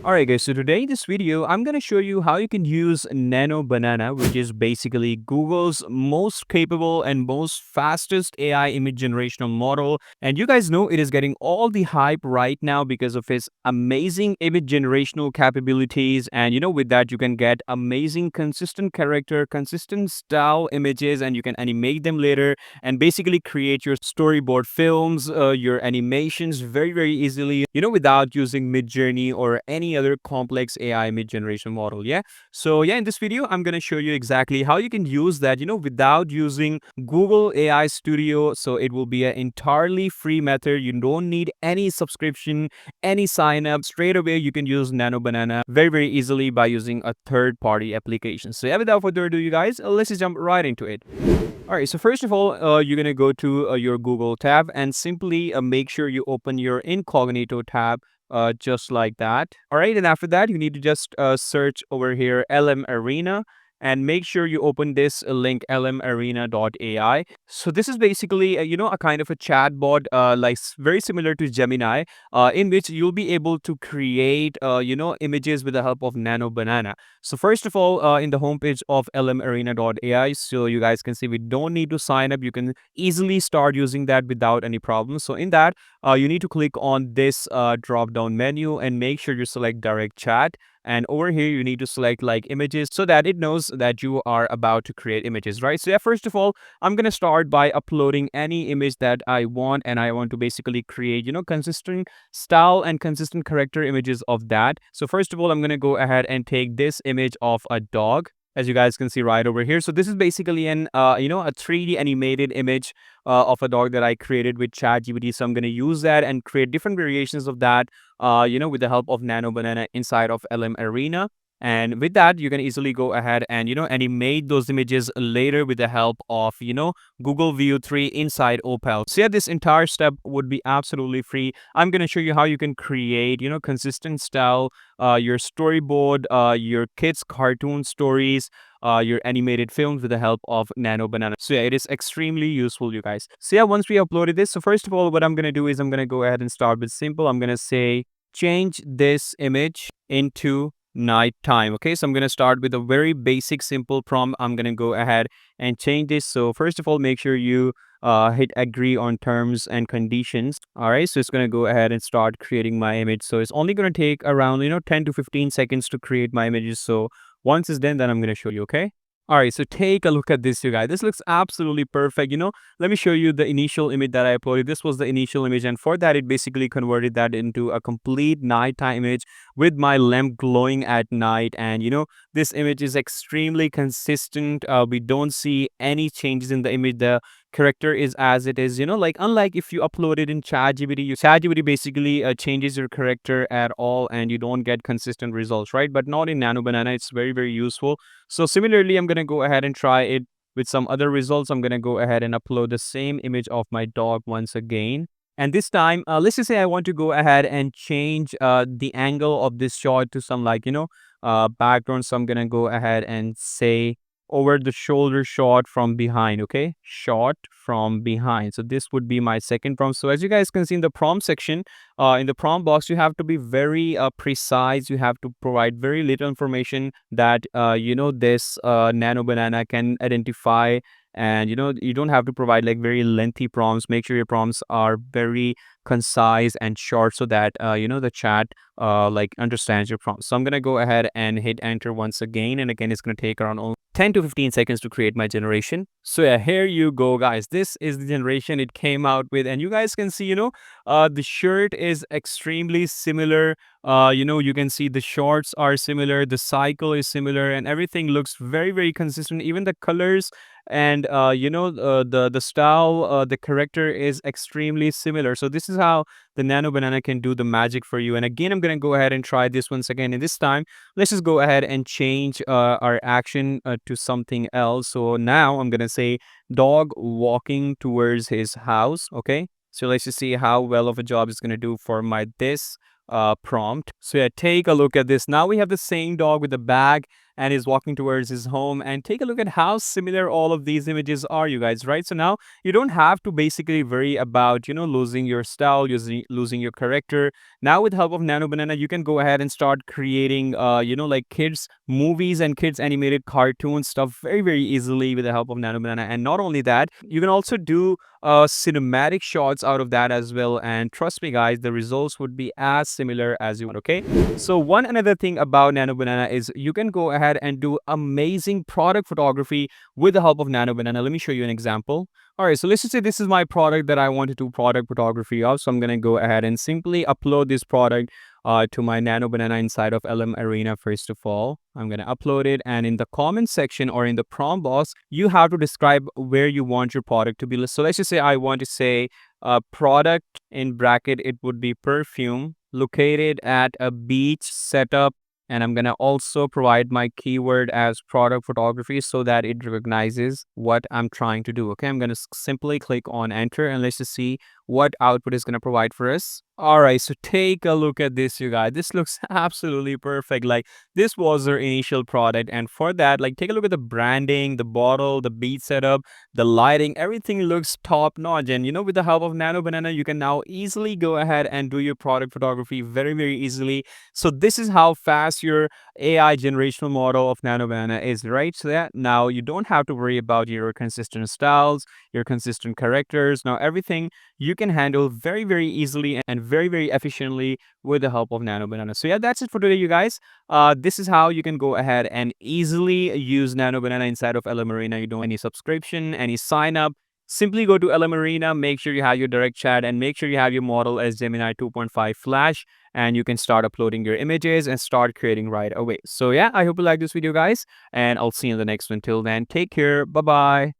Alright guys, so today in this video, I'm going to show you how you can use Nano Banana, which is basically Google's most capable and most fastest AI image generational model. And you guys know it is getting all the hype right now because of its amazing image generational capabilities. And with that, you can get amazing consistent character, consistent style images, and you can animate them later and basically create your storyboard films, your animations very easily, without using MidJourney or any other complex AI image generation model. Yeah. So yeah, in this video, I'm going to show you exactly how you can use that, without using Google AI Studio. So it will be an entirely free method. You don't need any subscription, any sign up. Straight away, you can use Nano Banana very easily by using a third party application. So yeah, without further ado, you guys, let's just jump right into it. All right, so first of all, you're going to go to your Google tab and simply make sure you open your incognito tab just like that. All right, and after that, you need to just search over here LM Arena and make sure you open this link lmarena.ai. So this is basically, a kind of a chat bot like very similar to Gemini, in which you'll be able to create, images with the help of Nano Banana. So first of all, in the homepage of lmarena.ai, so you guys can see we don't need to sign up. You can easily start using that without any problem. So in that, you need to click on this drop down menu and make sure you select direct chat. And over here, you need to select like images so that it knows that you are about to create images, right? So yeah, first of all, I'm going to start by uploading any image that I want. And I want to basically create, consistent style and consistent character images of that. So first of all, I'm going to go ahead and take this image of a dog, as you guys can see right over here. So this is basically an, a 3D animated image of a dog that I created with ChatGPT. So I'm going to use that and create different variations of that, with the help of Nano Banana inside of LM Arena. And with that, you can easily go ahead and, animate those images later with the help of, Google View 3 inside Opal. So yeah, this entire step would be absolutely free. I'm going to show you how you can create, consistent style, your storyboard, your kids' cartoon stories, your animated films with the help of Nano Banana. So yeah, it is extremely useful, you guys. So yeah, once we uploaded this, so first of all, what I'm going to do is I'm going to go ahead and start with simple. I'm going to say, change this image into nighttime. Okay, so I'm going to start with a very basic simple prompt. I'm going to go ahead and change this. So first of all, make sure you hit agree on terms and conditions. All right, so it's going to go ahead and start creating my image. So it's only going to take around 10 to 15 seconds to create my images. So once it's done, then I'm going to show you. Okay. All right, so take a look at this, you guys. This looks absolutely perfect. Let me show you the initial image that I uploaded. This was the initial image, and for that, it basically converted that into a complete nighttime image with my lamp glowing at night. And this image is extremely consistent. We don't see any changes in the image. The character is as it is, like unlike if you upload it in ChatGPT basically changes your character at all and you don't get consistent results, right? But not in Nano Banana. It's very useful. So similarly, I'm going to go ahead and try it with some other results. I'm going to go ahead and upload the same image of my dog once again. And this time, let's just say I want to go ahead and change the angle of this shot to some like, background. So I'm going to go ahead and say over the shoulder shot from behind. Okay, shot from behind. So this would be my second prompt. So as you guys can see in the prompt section, in the prompt box, you have to be very precise. You have to provide very little information that this Nano Banana can identify. And you don't have to provide like very lengthy prompts. Make sure your prompts are very concise and short so that the chat like understands your prompt. So I'm gonna go ahead and hit enter once again, and again it's gonna take around 10 to 15 seconds to create my generation. So yeah, here you go, guys. This is the generation it came out with, and you guys can see, the shirt is extremely similar. You can see the shorts are similar, the cycle is similar, and everything looks very consistent. Even the colors and the style, the character is extremely similar. So this is how the Nano Banana can do the magic for you. And again, I'm gonna go ahead and try this once again, and this time let's just go ahead and change our action to something else. So now I'm gonna say dog walking towards his house. Okay, so let's just see how well of a job it's gonna do for my this prompt. So yeah, take a look at this. Now we have the same dog with a bag and is walking towards his home. And take a look at how similar all of these images are, you guys, right? So now you don't have to basically worry about, losing your style, losing your character. Now with help of Nano Banana, you can go ahead and start creating, like kids movies and kids animated cartoon stuff very, very easily with the help of Nano Banana. And not only that, you can also do cinematic shots out of that as well. And trust me, guys, the results would be as similar as you want, okay? So one another thing about Nano Banana is you can go ahead and do amazing product photography with the help of Nano Banana. Let me show you an example. All right, so let's just say this is my product that I want to do product photography of. So I'm going to go ahead and simply upload this product to my Nano Banana inside of LM Arena. First of all, I'm going to upload it, and in the comment section or in the prompt box, you have to describe where you want your product to be listed. So let's just say I want to say product in bracket, it would be perfume located at a beach setup. And I'm going to also provide my keyword as product photography so that it recognizes what I'm trying to do. Okay, I'm going to simply click on enter, and let's just see what output is going to provide for us. All right, so take a look at this, you guys. This looks absolutely perfect. Like, this was their initial product, and for that, like, take a look at the branding, the bottle, the beat setup, the lighting. Everything looks top notch. And with the help of Nano Banana, you can now easily go ahead and do your product photography very, very easily. So this is how fast your AI generational model of Nano Banana is, right? So that now you don't have to worry about your consistent styles, your consistent characters. Now everything you can handle very, very easily and very, very efficiently with the help of Nano Banana. So yeah, that's it for today, you guys. This is how you can go ahead and easily use Nano Banana inside of LM Arena. You don't need any subscription, any sign up. Simply go to LM Arena, make sure you have your direct chat, and make sure you have your model as Gemini 2.5 Flash, and you can start uploading your images and start creating right away. So yeah, I hope you like this video, guys, and I'll see you in the next one. Till then, take care. Bye-bye.